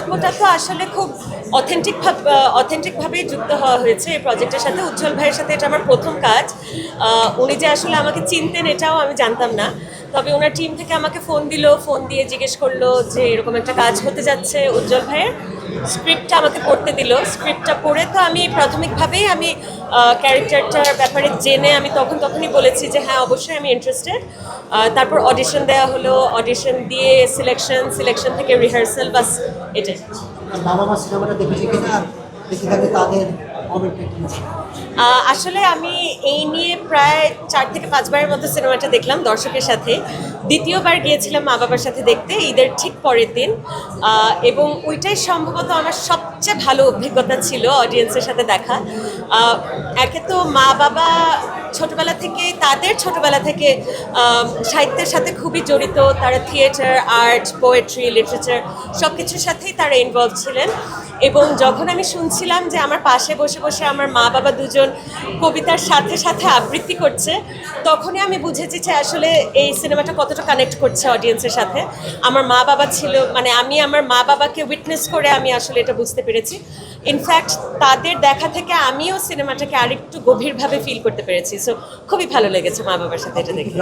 গল্পটা তো আসলে খুব অথেন্টিকভাবেই যুক্ত হওয়া হয়েছে এই প্রজেক্টের সাথে। উজ্জ্বল ভাইয়ের সাথে এটা আমার প্রথম কাজ। উনি যে আসলে আমাকে চিনতেন এটাও আমি জানতাম না, তবে ওনার টিম থেকে আমাকে ফোন দিল, ফোন দিয়ে জিজ্ঞেস করলো যে এরকম একটা কাজ হতে যাচ্ছে উজ্জ্বল ভাইয়ের। স্ক্রিপ্টটা আমাকে পড়তে দিল, স্ক্রিপ্টটা পড়ে তো আমি প্রাথমিকভাবেই আমি ক্যারেক্টারটার ব্যাপারে জেনে আমি তখনই বলেছি যে হ্যাঁ অবশ্যই আমি ইন্টারেস্টেড। তারপর অডিশন দেওয়া হলো, অডিশন দিয়ে সিলেকশন থেকে রিহার্সাল, বাস এটাই। বাবা মা সিনেমাটা দেখেছি কিনা আর দেখে থাকলে তাদের কমেন্ট আসলে আমি এই নিয়ে প্রায় 4 থেকে 5 বারের মতো সিনেমাটা দেখলাম দর্শকের সাথে। দ্বিতীয়বার গিয়েছিলাম মা বাবার সাথে দেখতে ঈদের ঠিক পরের দিন, এবং ওইটাই সম্ভবত আমার সবচেয়ে ভালো অভিজ্ঞতা ছিল অডিয়েন্সের সাথে দেখা। একে তো মা বাবা তাদের ছোটবেলা থেকে সাহিত্যের সাথে খুবই জড়িত, তারা থিয়েটার, আর্ট, পোয়েট্রি, লিটারেচার সব কিছুর সাথেই তারা ইনভলভ ছিলেন। এবং যখন আমি শুনছিলাম যে আমার পাশে বসে বসে আমার মা বাবা দুজন কবিতার সাথে সাথে আবৃত্তি করছে, তখনই আমি বুঝেছি যে আসলে এই সিনেমাটা কতটা কানেক্ট করছে অডিয়েন্সের সাথে। আমার মা বাবা ছিল, মানে আমি আমার মা বাবাকে উইটনেস করে আমি আসলে এটা বুঝতে পেরেছি। ইনফ্যাক্ট তাদের দেখা থেকে আমিও সিনেমাটাকে আরেকটু গভীরভাবে ফিল করতে পেরেছি। সো খুবই ভালো লেগেছে মা বাবার সাথে এটা দেখে।